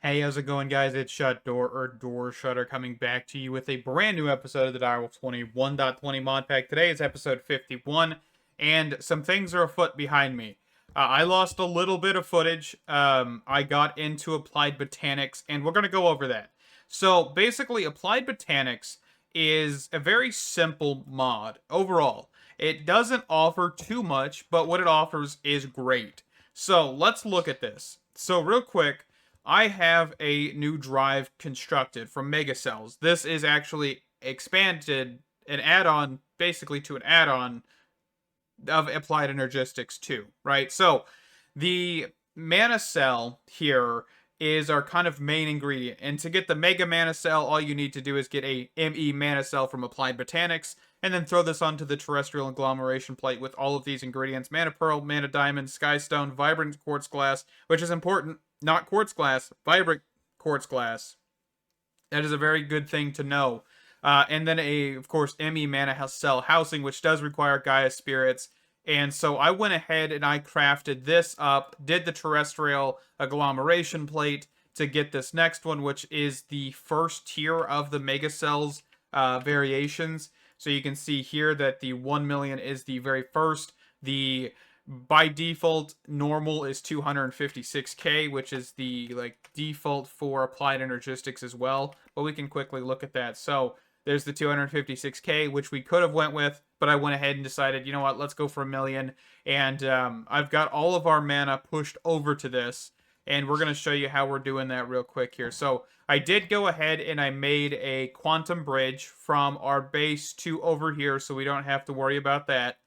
Hey, how's it going, guys? It's Doorshutter coming back to you with a brand new episode of the Direwolf20 1.20 Modpack. Today is episode 51, and some things are afoot behind me. I lost a little bit of footage. I got into Applied Botanics, and we're going to go over that. So, basically, Applied Botanics is a very simple mod overall. It doesn't offer too much, but what it offers is great. So, let's look at this. So, real quick, I have a new drive constructed from Megacells. This is actually expanded, an add-on, basically to an add-on of Applied Energistics 2, right? So the mana cell here is our kind of main ingredient. And to get the Mega Mana Cell, all you need to do is get a ME Mana Cell from Applied Botanics, and then throw this onto the Terrestrial Agglomeration Plate with all of these ingredients: Mana Pearl, Mana Diamond, Skystone, Vibrant Quartz Glass, which is important, not Quartz Glass, Vibrant Quartz Glass. That is a very good thing to know. And then of course, ME Mana Cell Housing, which does require Gaia Spirits. And so I went ahead and I crafted this up, did the Terrestrial Agglomeration Plate to get this next one, which is the first tier of the Mega Cells variations. So you can see here that the 1 million is the very first. The by default normal is 256k, which is the default for Applied Energistics as well, but we can quickly look at that. So there's the 256k, which we could have went with, but I went ahead and decided, you know what, let's go for 1 million. And I've got all of our mana pushed over to this, and we're going to show you how we're doing that real quick here. So I did go ahead and I made a quantum bridge from our base to over here, so we don't have to worry about that.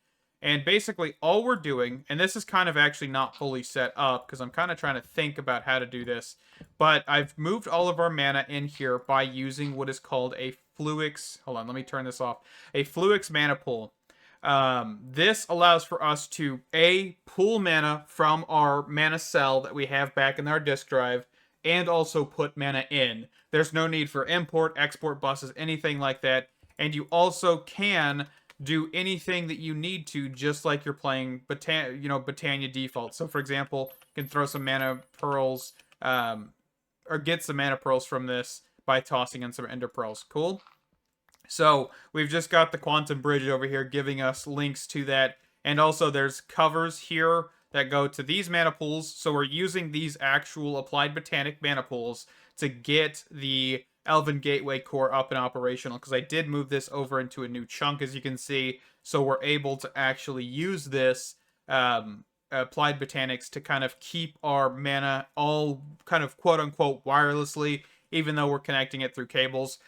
And basically all we're doing, and this is kind of actually not fully set up because I'm kind of trying to think about how to do this, but I've moved all of our mana in here by using what is called a Fluix. Hold on, let me turn this off. A Fluix mana pool. This allows for us to pull mana from our mana cell that we have back in our disk drive, and also put mana in. There's no need for import, export buses, anything like that. And you also can do anything that you need to, just like you're playing Botania default. So for example, you can throw some mana pearls, or get some mana pearls from this by tossing in some ender pearls. Cool. So we've just got the quantum bridge over here giving us links to that. And also there's covers here that go to these mana pools. So we're using these actual Applied Botanic mana pools to get the Elven Gateway core up and operational, because I did move this over into a new chunk, as you can see. So we're able to actually use this Applied Botanics to kind of keep our mana all kind of quote-unquote wirelessly, even though we're connecting it through cables.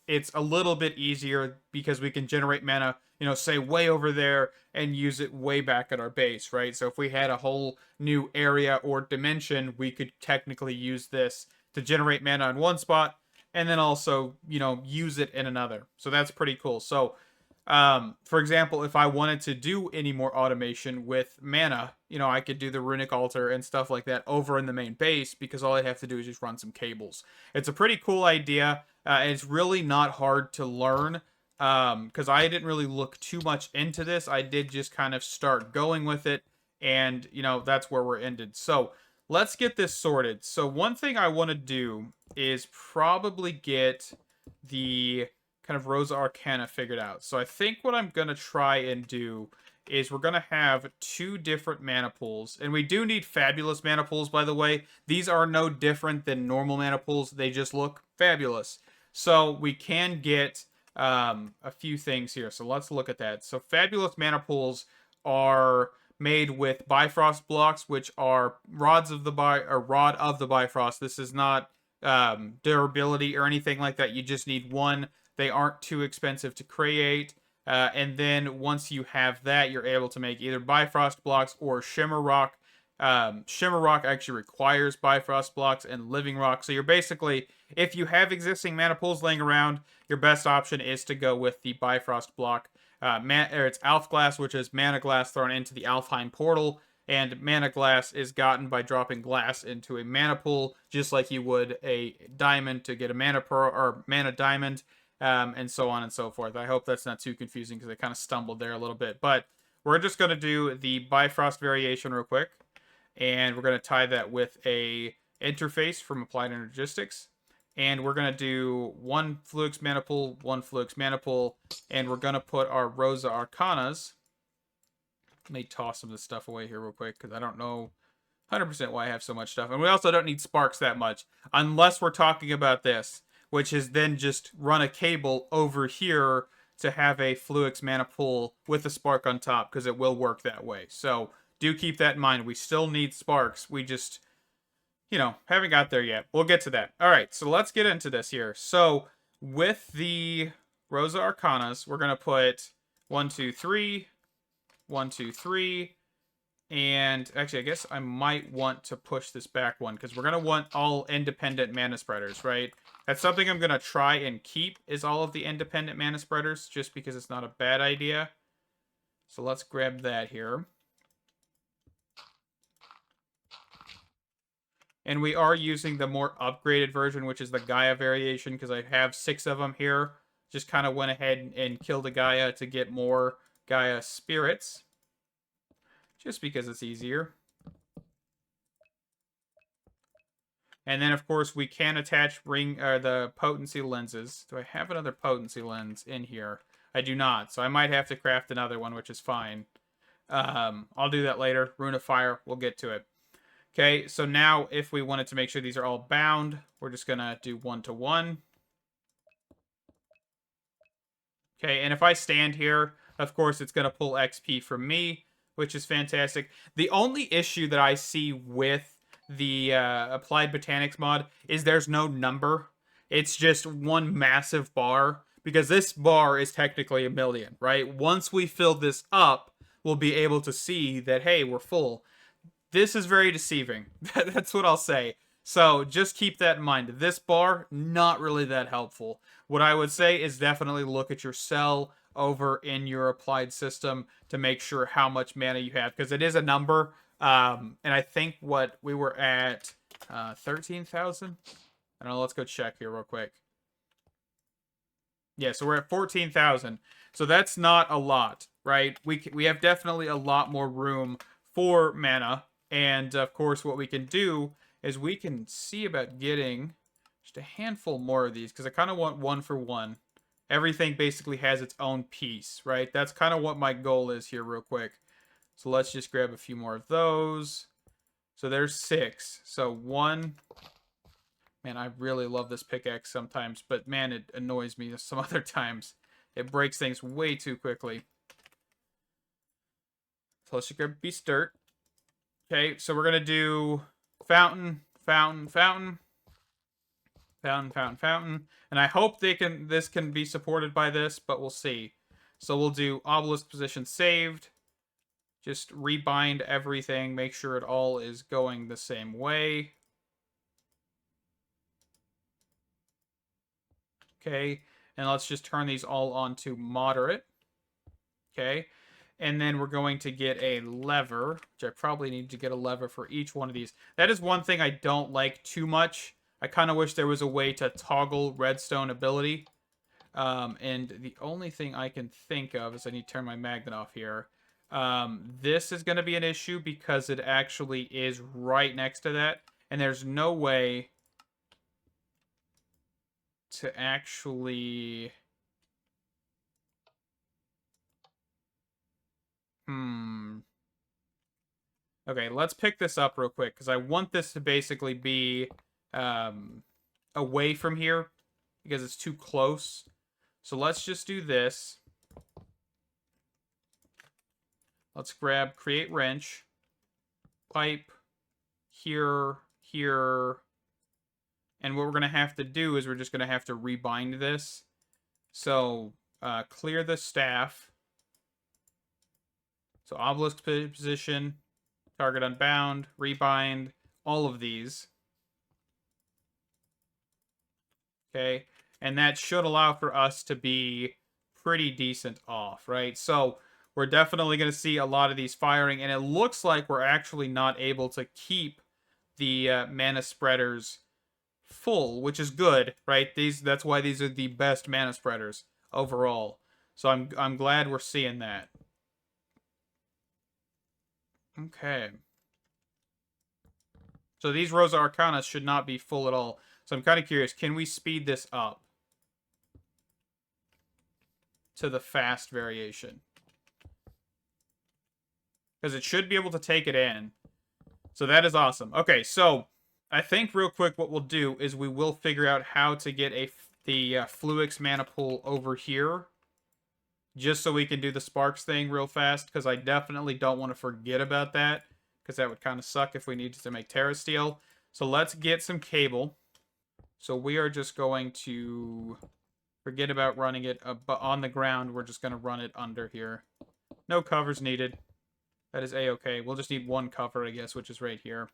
It's a little bit easier because we can generate mana, say way over there and use it way back at our base, right? So if we had a whole new area or dimension, we could technically use this to generate mana in one spot and then also, use it in another. So that's pretty cool. So, for example, if I wanted to do any more automation with mana, I could do the Runic Altar and stuff like that over in the main base, because all I'd have to do is just run some cables. It's a pretty cool idea. It's really not hard to learn, because I didn't really look too much into this. I did just kind of start going with it, and, that's where we're ended. So let's get this sorted. So one thing I want to do is probably get the kind of Rosa Arcana figured out. So I think what I'm going to try and do is we're going to have two different mana pools. And we do need fabulous mana pools, by the way. These are no different than normal mana pools. They just look fabulous. So we can get a few things here. So let's look at that. So fabulous mana pools are made with Bifrost blocks, which are rod of the Bifrost. This is not durability or anything like that. You just need one. They aren't too expensive to create. And then once you have that, you're able to make either Bifrost blocks or Shimmer Rock. Shimmer Rock actually requires Bifrost blocks and Living Rock. So you're basically, if you have existing mana pools laying around, your best option is to go with the Bifrost block. It's Alf Glass, which is mana glass thrown into the Alfheim portal, and mana glass is gotten by dropping glass into a mana pool, just like you would a diamond to get a mana pearl or mana diamond, and so on and so forth. I hope that's not too confusing, because I kind of stumbled there a little bit. But we're just going to do the Bifrost variation real quick, and we're going to tie that with a interface from Applied Energistics. And we're going to do 1 Fluix Mana Pool, 1 Fluix Mana Pool, and we're going to put our Rosa Arcanas. Let me toss some of this stuff away here real quick, because I don't know 100% why I have so much stuff. And we also don't need sparks that much, unless we're talking about this, which is then just run a cable over here to have a Fluix Mana Pool with a spark on top, because it will work that way. So do keep that in mind. We still need sparks. We just, you know, haven't got there yet. We'll get to that. All right, so let's get into this here. So with the Rosa Arcanas, we're going to put 1, 2, 3, 1, 2, 3, and actually, I guess I might want to push this back one, because we're going to want all independent mana spreaders, right? That's something I'm going to try and keep, is all of the independent mana spreaders, just because it's not a bad idea. So let's grab that here. And we are using the more upgraded version, which is the Gaia variation, because I have 6 of them here. Just kind of went ahead and killed a Gaia to get more Gaia spirits. Just because it's easier. And then, of course, we can attach the potency lenses. Do I have another potency lens in here? I do not, so I might have to craft another one, which is fine. I'll do that later. Rune of Fire, we'll get to it. Okay, so now if we wanted to make sure these are all bound, we're just going to do 1 to 1. Okay, and if I stand here, of course, it's going to pull XP from me, which is fantastic. The only issue that I see with the Applied Botanics mod is there's no number. It's just one massive bar, because this bar is technically 1,000,000, right? Once we fill this up, we'll be able to see that, hey, we're full. This is very deceiving. That's what I'll say. So just keep that in mind. This bar, not really that helpful. What I would say is definitely look at your cell over in your applied system to make sure how much mana you have, because it is a number. And I think what we were at 13,000. I don't know. Let's go check here real quick. Yeah, so we're at 14,000. So that's not a lot, right? We have definitely a lot more room for mana. And, of course, what we can do is we can see about getting just a handful more of these, because I kind of want 1 for 1. Everything basically has its own piece, right? That's kind of what my goal is here real quick. So let's just grab a few more of those. So there's 6. So 1. Man, I really love this pickaxe sometimes, but, man, it annoys me some other times. It breaks things way too quickly. So let's just grab Beast Dirt. Okay, so we're going to do fountain, fountain, fountain, fountain, fountain, fountain. And I hope this can be supported by this, but we'll see. So we'll do obelisk position saved. Just rebind everything, make sure it all is going the same way. Okay, and let's just turn these all on to moderate. Okay. And then we're going to get a lever, which I probably need to get a lever for each one of these. That is one thing I don't like too much. I kind of wish there was a way to toggle redstone ability. And the only thing I can think of is I need to turn my magnet off here. This is going to be an issue because it actually is right next to that. And there's no way to actually... Okay, let's pick this up real quick, because I want this to basically be away from here, because it's too close. So let's just do this. Let's grab Create Wrench, Pipe, here, here, and what we're going to have to do is we're just going to have to rebind this. So clear the staff. So obelisk position, target unbound, rebind, all of these. Okay, and that should allow for us to be pretty decent off, right? So we're definitely going to see a lot of these firing, and it looks like we're actually not able to keep the mana spreaders full, which is good, right? That's why these are the best mana spreaders overall. So I'm glad we're seeing that. Okay. So these Rosa Arcana should not be full at all. So I'm kind of curious, can we speed this up to the fast variation? Because it should be able to take it in. So that is awesome. Okay, so I think real quick what we'll do is we will figure out how to get the Fluix mana pool over here. Just so we can do the Sparks thing real fast. Because I definitely don't want to forget about that. Because that would kind of suck if we needed to make Terra Steel. So let's get some cable. So we are just going to forget about running it on the ground. We're just going to run it under here. No covers needed. That is A-okay. We'll just need one cover, I guess, which is right here.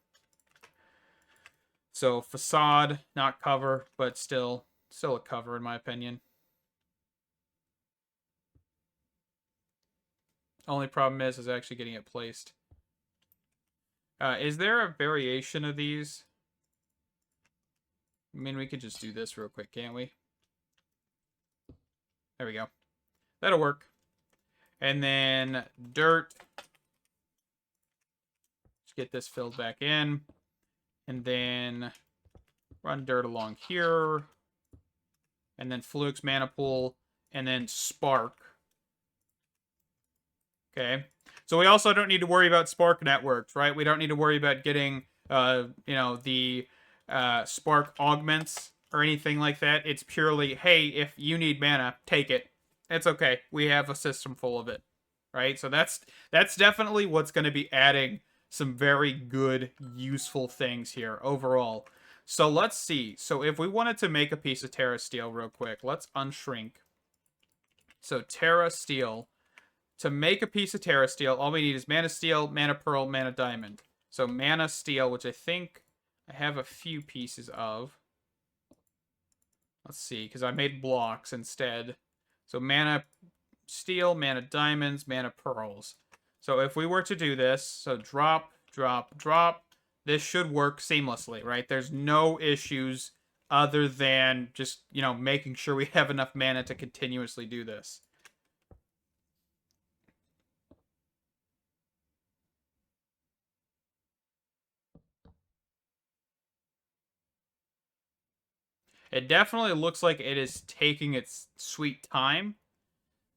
So facade, not cover, but still a cover in my opinion. Only problem is actually getting it placed. Is there a variation of these? I mean, we could just do this real quick, can't we? There we go. That'll work. And then dirt. Let's get this filled back in. And then run dirt along here. And then Fluix mana pool. And then spark. Okay. So we also don't need to worry about spark networks, right? We don't need to worry about getting, the spark augments or anything like that. It's purely, hey, if you need mana, take it. It's okay. We have a system full of it, right? So that's definitely what's going to be adding some very good, useful things here overall. So let's see. So if we wanted to make a piece of Terra Steel real quick, let's unshrink. So Terra Steel. To make a piece of Terra Steel, all we need is Mana Steel, Mana Pearl, Mana Diamond. So Mana Steel, which I think I have a few pieces of. Let's see, because I made blocks instead. So Mana Steel, Mana Diamonds, Mana Pearls. So if we were to do this, so drop, drop, drop, this should work seamlessly, right? There's no issues other than just, making sure we have enough mana to continuously do this. It definitely looks like it is taking its sweet time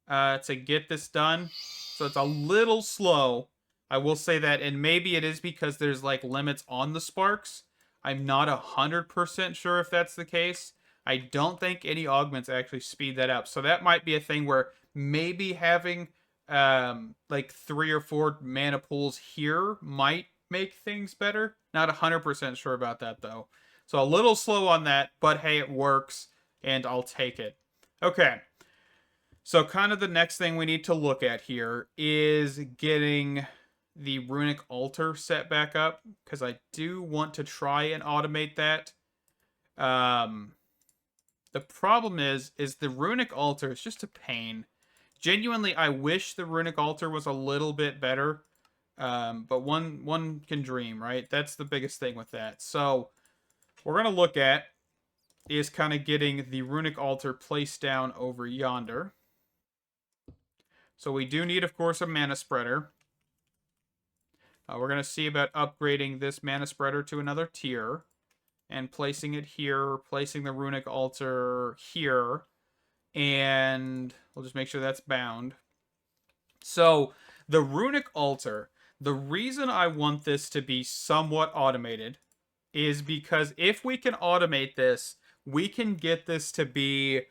to get this done. So it's a little slow. I will say that. And maybe it is because there's like limits on the sparks. I'm not 100% sure if that's the case. I don't think any augments actually speed that up. So that might be a thing where maybe having like 3 or 4 mana pools here might make things better. Not 100% sure about that though. So a little slow on that, but hey, it works, and I'll take it. Okay. So kind of the next thing we need to look at here is getting the Runic Altar set back up, because I do want to try and automate that. The problem is the Runic Altar is just a pain. Genuinely, I wish the Runic Altar was a little bit better, but one can dream, right? That's the biggest thing with that. So we're going to look at is kind of getting the Runic Altar placed down over yonder. So we do need, of course, a mana spreader. We're going to see about upgrading this mana spreader to another tier and placing it here, placing the Runic Altar here, and we'll just make sure that's bound. So the Runic Altar, the reason I want this to be somewhat automated is because if we can automate this, we can get this to be,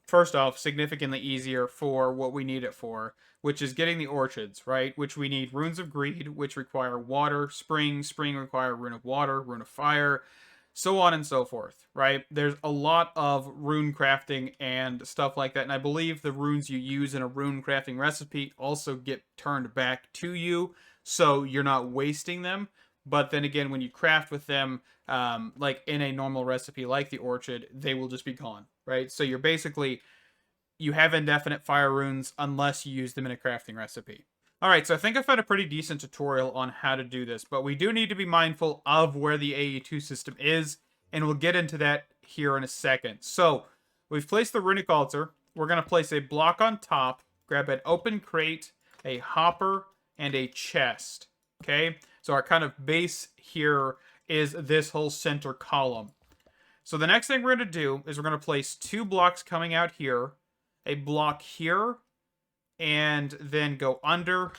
first off, significantly easier for what we need it for, which is getting the Orechids, right? Which we need Runes of Greed, which require water, spring require Rune of Water, Rune of Fire, so on and so forth, right? There's a lot of rune crafting and stuff like that, and I believe the runes you use in a rune crafting recipe also get turned back to you, so you're not wasting them. But then again, when you craft with them, like in a normal recipe like the Orchid, they will just be gone, right? So you're basically, you have indefinite fire runes unless you use them in a crafting recipe. All right, so I think I found a pretty decent tutorial on how to do this, but we do need to be mindful of where the AE2 system is, and we'll get into that here in a second. So we've placed the Runic Altar. We're going to place a block on top, grab an open crate, a hopper, and a chest. Okay, so our kind of base here is this whole center column. So the next thing we're going to do is we're going to place 2 blocks coming out here, a block here, and then go under,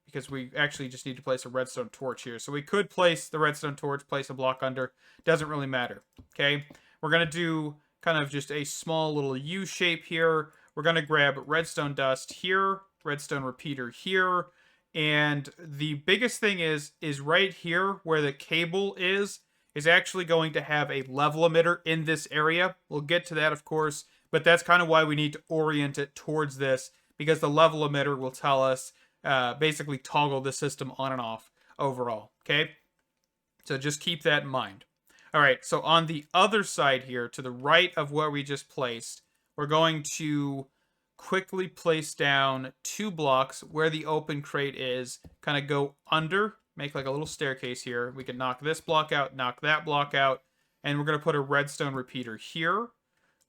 because we actually just need to place a redstone torch here. So we could place the redstone torch, place a block under. Doesn't really matter. Okay, we're going to do kind of just a small little U shape here. We're going to grab redstone dust here, redstone repeater here, and the biggest thing is right here where the cable is actually going to have a level emitter in this area. We'll get to that, of course, but that's kind of why we need to orient it towards this, because the level emitter will tell us, basically toggle the system on and off overall, okay? So just keep that in mind. All right, so on the other side here, to the right of where we just placed, we're going to quickly place down 2 blocks where the open crate is, kind of go under, make like a little staircase here. We can knock this block out, knock that block out, and we're going to put a redstone repeater here,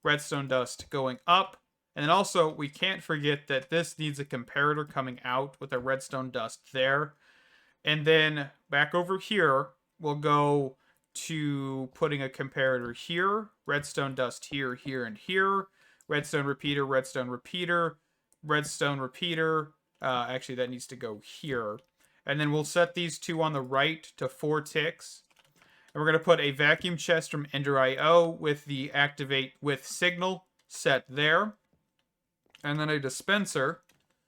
redstone dust going up, and then also we can't forget that this needs a comparator coming out with a redstone dust there. And then back over here, we'll go to putting a comparator here, redstone dust here, here, and here, redstone repeater, redstone repeater, redstone repeater. Actually, that needs to go here. And then we'll set these 2 on the right to 4 ticks. And we're going to put a vacuum chest from Ender.io with the activate with signal set there. And then a dispenser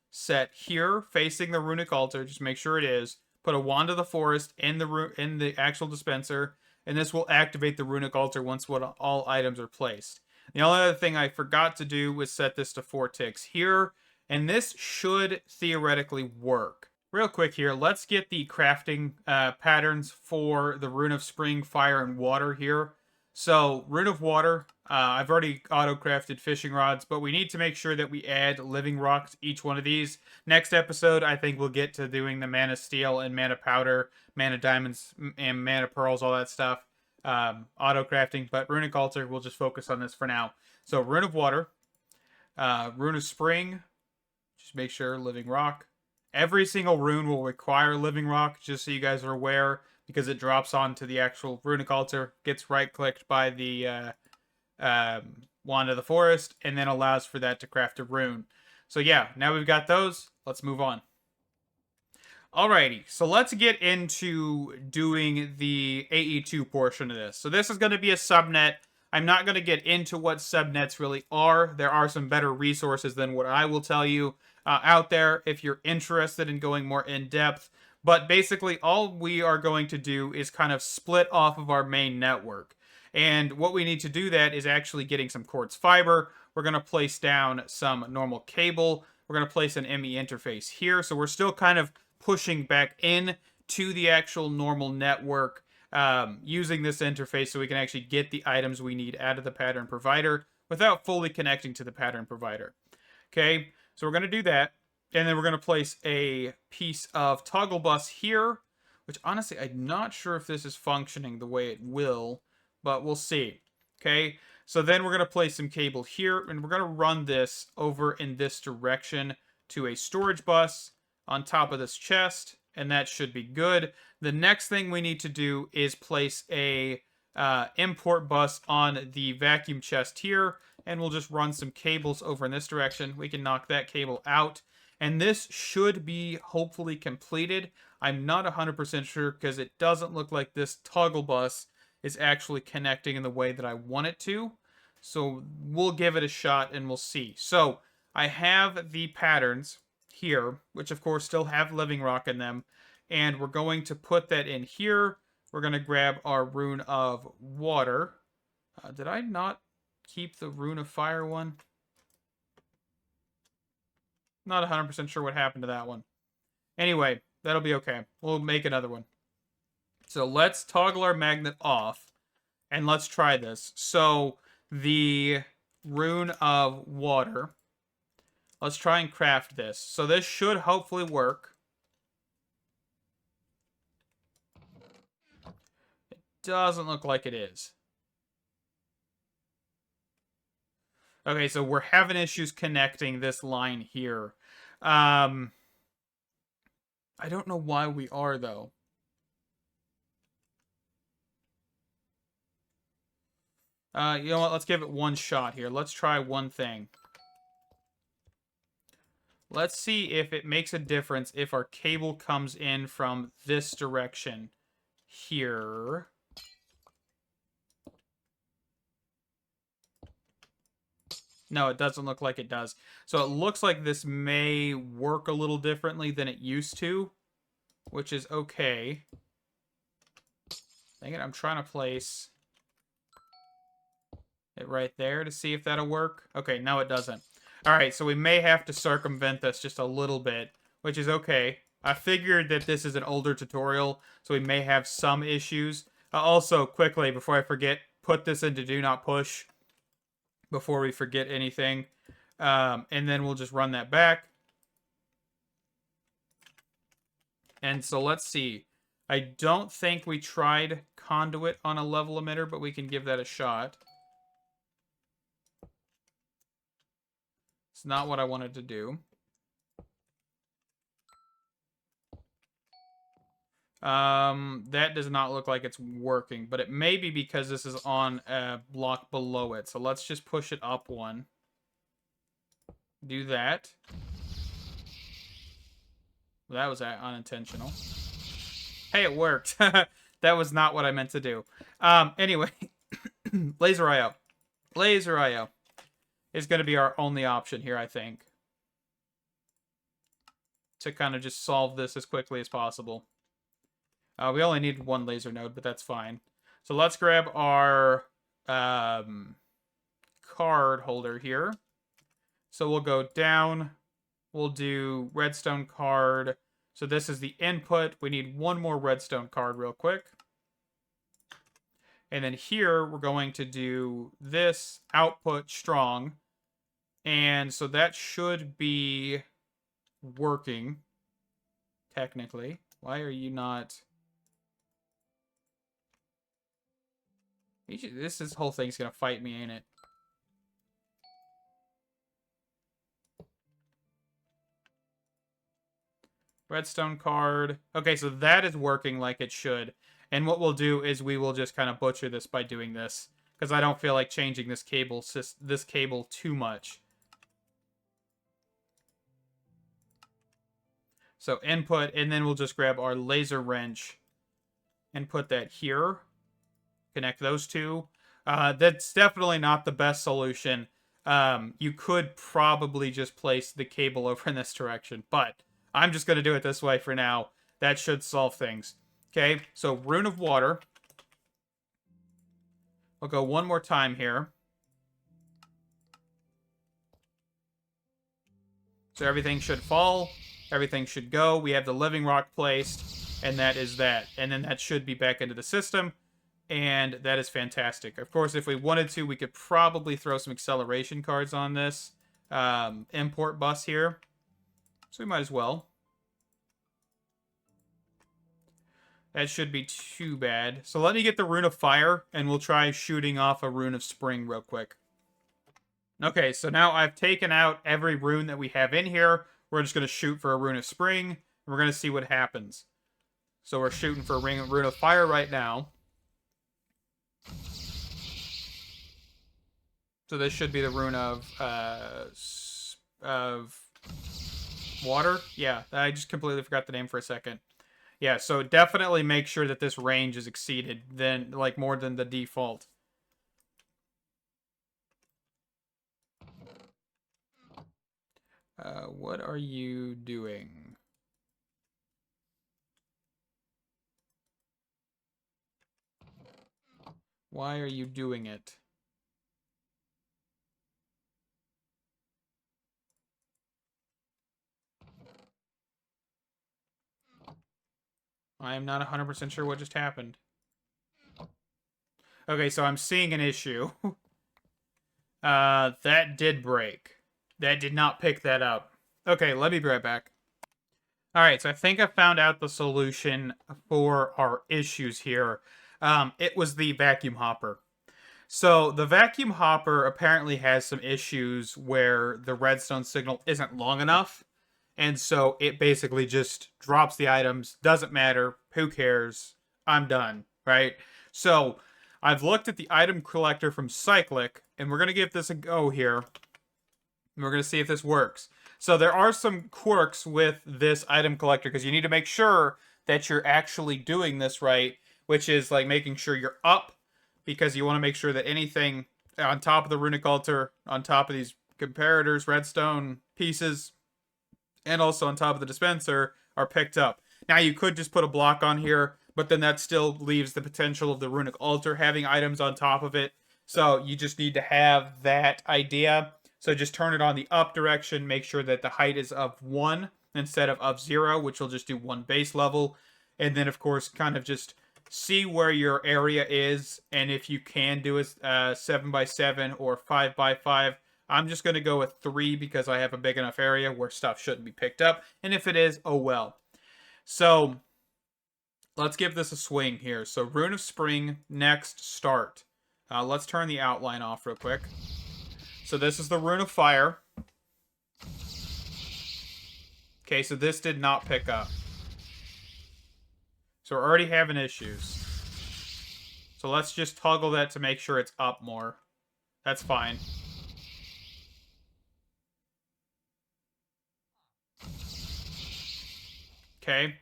set here facing the Runic Altar. Just make sure it is. Put a Wand of the Forest in the actual dispenser. And this will activate the Runic Altar once all items are placed. The only other thing I forgot to do was set this to 4 ticks here. And this should theoretically work. Real quick here, let's get the crafting patterns for the Rune of Spring, Fire, and Water here. So, Rune of Water, I've already auto-crafted fishing rods, but we need to make sure that we add living rock to each one of these. Next episode, I think we'll get to doing the mana steel and mana powder, mana diamonds, and mana pearls, all that stuff. Auto-crafting, but Runic Altar, we'll just focus on this for now. So, Rune of Water, Rune of Spring, just make sure, living rock. Every single rune will require living rock, just so you guys are aware, because it drops onto the actual Runic Altar, gets right-clicked by the Wand of the Forest, and then allows for that to craft a rune. So yeah, now we've got those, let's move on. Alrighty, so let's get into doing the AE2 portion of this. So this is going to be a subnet. I'm not going to get into what subnets really are. There are some better resources than what I will tell you out there if you're interested in going more in depth. But basically, all we are going to do is kind of split off of our main network. And what we need to do that is actually getting some quartz fiber. We're going to place down some normal cable. We're going to place an ME interface here. So we're still kind of pushing back in to the actual normal network using this interface so we can actually get the items we need out of the pattern provider without fully connecting to the pattern provider. Okay, so we're going to do that. And then we're going to place a piece of toggle bus here, which honestly, I'm not sure if this is functioning the way it will, but we'll see. Okay, so then we're going to place some cable here, and we're going to run this over in this direction to a storage bus on top of this chest, and that should be good. The next thing we need to do is place a import bus on the vacuum chest here, and we'll just run some cables over in this direction. We can knock that cable out. And this should be hopefully completed. I'm not 100% sure because it doesn't look like this toggle bus is actually connecting in the way that I want it to. So we'll give it a shot and we'll see. So I have the patterns here, which of course still have living rock in them. And we're going to put that in here. We're going to grab our Rune of Water. Did I not keep the Rune of Fire one? Not 100% sure what happened to that one. Anyway, that'll be okay. We'll make another one. So let's toggle our magnet off. And let's try this. So the Rune of Water. Let's try and craft this. So this should hopefully work. It doesn't look like it is. Okay, so we're having issues connecting this line here. I don't know why we are, though. You know what? Let's give it one shot here. Let's try one thing. Let's see if it makes a difference if our cable comes in from this direction here. No, it doesn't look like it does. So it looks like this may work a little differently than it used to, which is okay. Dang it, I'm trying to place it right there to see if that'll work. Okay, no, it doesn't. All right, so we may have to circumvent this just a little bit, which is okay. I figured that this is an older tutorial, so we may have some issues. Also, quickly, before I forget, put this into Do Not Push before we forget anything. And then we'll just run that back. And so let's see. I don't think we tried conduit on a level emitter, but we can give that a shot. It's not what I wanted to do. That does not look like it's working, but it may be because this is on a block below it. So let's just push it up one. Do that. Well, that was unintentional. Hey, it worked. That was not what I meant to do. Anyway, laser IO. Laser IO is going to be our only option here, I think, to kind of just solve this as quickly as possible. We only need one laser node, but that's fine. So let's grab our card holder here. So we'll go down. We'll do redstone card. So this is the input. We need one more redstone card real quick. And then here, we're going to do this output strong. And so that should be working, technically. Why are you not... This whole thing's going to fight me, ain't it? Redstone card. Okay, so that is working like it should. And what we'll do is we will just kind of butcher this by doing this, because I don't feel like changing this cable too much. So input, and then we'll just grab our laser wrench and put that here. Connect those two. That's definitely not the best solution. You could probably just place the cable over in this direction, but I'm just going to do it this way for now. That should solve things. Okay, so Rune of Water. I'll go one more time here. So everything should fall. Everything should go. We have the living rock placed, and that is that. And then that should be back into the system, and that is fantastic. Of course, if we wanted to, we could probably throw some acceleration cards on this import bus here. So we might as well. That should be too bad. So let me get the Rune of Fire, and we'll try shooting off a Rune of Spring real quick. Okay, so now I've taken out every rune that we have in here. We're just going to shoot for a Rune of Spring, and we're going to see what happens. So we're shooting for a Rune of Fire right now. So this should be the Rune of Water. Yeah, I just completely forgot the name for a second. Yeah, so definitely make sure that this range is exceeded, like more than the default. What are you doing? Why are you doing it? I am not 100% sure what just happened. Okay, so I'm seeing an issue. That did break. That did not pick that up. Okay, let me be right back. Alright, so I think I found out the solution for our issues here. It was the vacuum hopper. So the vacuum hopper apparently has some issues where the redstone signal isn't long enough. And so it basically just drops the items. Doesn't matter. Who cares? I'm done. Right? So I've looked at the item collector from Cyclic, and we're going to give this a go here. And we're going to see if this works. So there are some quirks with this item collector, because you need to make sure that you're actually doing this right, which is like making sure you're up, because you want to make sure that anything on top of the Runic Altar, on top of these comparators, redstone pieces, and also on top of the dispenser are picked up. Now you could just put a block on here, but then that still leaves the potential of the Runic Altar having items on top of it. So you just need to have that idea. So just turn it on the up direction, make sure that the height is of 1 instead of 0, which will just do 1 base level. And then of course kind of just see where your area is, and if you can do a 7x7 or 5x5. I'm just going to go with 3 because I have a big enough area where stuff shouldn't be picked up. And if it is, oh well. So let's give this a swing here. So Rune of Spring, next, start. Let's turn the outline off real quick. So this is the Rune of Fire. Okay, so this did not pick up. So we're already having issues. So let's just toggle that to make sure it's up more. That's fine. Okay,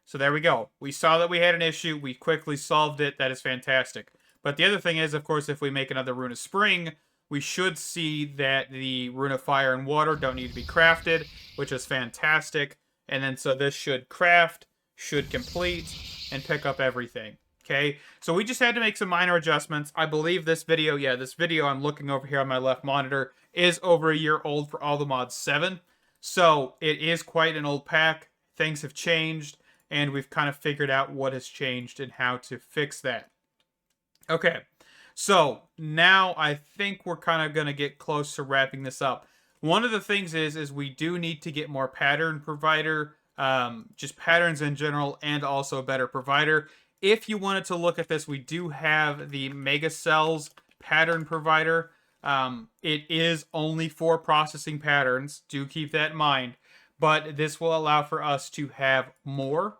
so there we go. We saw that we had an issue. We quickly solved it. That is fantastic. But the other thing is, of course, if we make another Rune of Spring, we should see that the Rune of Fire and Water don't need to be crafted, which is fantastic. And then so this should craft, should complete, and pick up everything. Okay, so we just had to make some minor adjustments. I believe this video, this video I'm looking over here on my left monitor is over a year old for all the mods 7. So it is quite an old pack. Things have changed, and we've kind of figured out what has changed and how to fix that. Okay, so now I think we're kind of going to get close to wrapping this up. One of the things is we do need to get more pattern provider, just patterns in general, and also a better provider. If you wanted to look at this, we do have the Mega Cells pattern provider. It is only for processing patterns. Do keep that in mind. But this will allow for us to have more.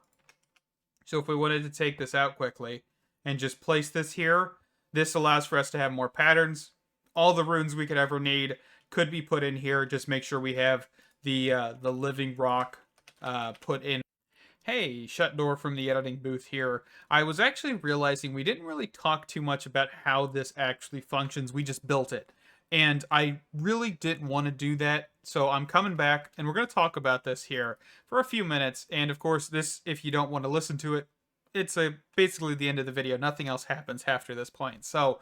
So if we wanted to take this out quickly and just place this here, this allows for us to have more patterns. All the runes we could ever need could be put in here. Just make sure we have the living rock put in. Hey, Shut Door from the editing booth here. I was actually realizing we didn't really talk too much about how this actually functions. We just built it. And I really didn't want to do that, so I'm coming back, and we're going to talk about this here for a few minutes. And of course, this, if you don't want to listen to it, it's basically the end of the video. Nothing else happens after this point. So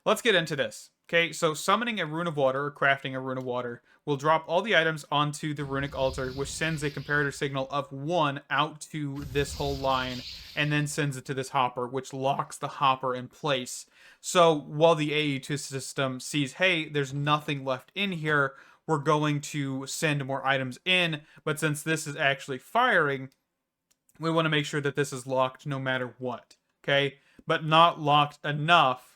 let's get into this. Okay, so summoning a Rune of Water, or crafting a Rune of Water, will drop all the items onto the Runic Altar, which sends a comparator signal of 1 out to this whole line, and then sends it to this hopper, which locks the hopper in place. So while the AE2 system sees, hey, there's nothing left in here, we're going to send more items in, but since this is actually firing, we want to make sure that this is locked no matter what, okay? But not locked enough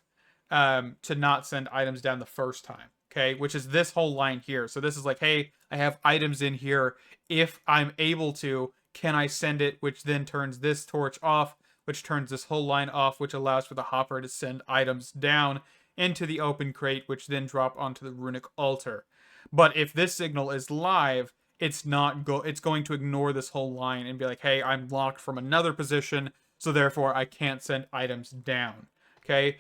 to not send items down the first time, okay? Which is this whole line here. So this is like, hey, I have items in here. If I'm able to, can I send it? Which then turns this torch off, which turns this whole line off, which allows for the hopper to send items down into the open crate, which then drop onto the Runic Altar. But if this signal is live, it's going to ignore this whole line and be like, hey, I'm locked from another position, so therefore I can't send items down, okay?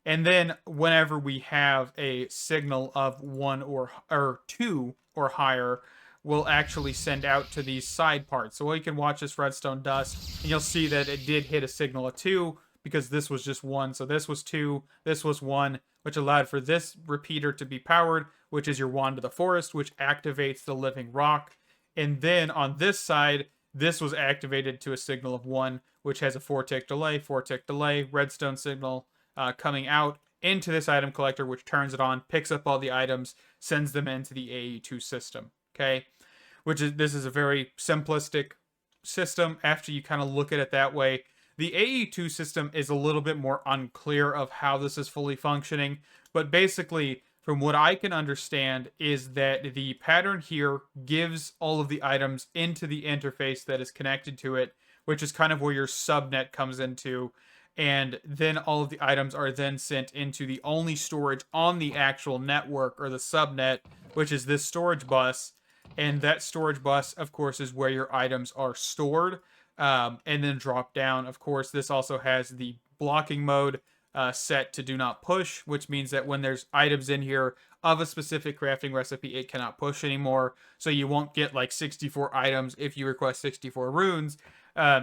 And then whenever we have a signal of 1 or 2 or higher, we'll actually send out to these side parts. So you can watch this redstone dust, and you'll see that it did hit a signal of 2 because this was just 1. So this was 2, this was 1, which allowed for this repeater to be powered, which is your Wand of the Forest, which activates the living rock. And then on this side, this was activated to a signal of 1, which has a 4-tick delay, redstone signal, coming out into this item collector, which turns it on, picks up all the items, sends them into the AE2 system, okay? This is a very simplistic system after you kind of look at it that way. The AE2 system is a little bit more unclear of how this is fully functioning, but basically, from what I can understand, is that the pattern here gives all of the items into the interface that is connected to it, which is kind of where your subnet comes into. and then all of the items are then sent into the only storage on the actual network or the subnet, which is this storage bus. And that storage bus, of course, is where your items are stored, and then drop down. Of course, this also has the blocking mode set to do not push, which means that when there's items in here of a specific crafting recipe, it cannot push anymore. So you won't get like 64 items if you request 64 runes.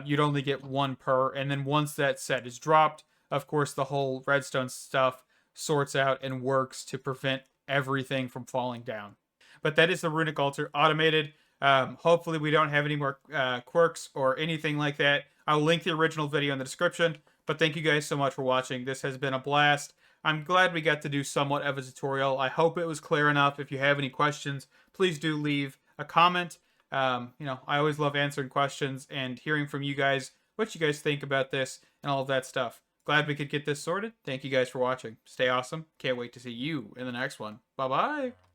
You'd only get one per. And then once that set is dropped, of course, the whole redstone stuff sorts out and works to prevent everything from falling down. But that is the Runic Altar automated. Hopefully we don't have any more quirks or anything like that. I'll link the original video in the description. But thank you guys so much for watching. This has been a blast. I'm glad we got to do somewhat of a tutorial. I hope it was clear enough. If you have any questions, please do leave a comment. I always love answering questions and hearing from you guys, what you guys think about this and all of that stuff. Glad we could get this sorted. Thank you guys for watching. Stay awesome. Can't wait to see you in the next one. Bye-bye.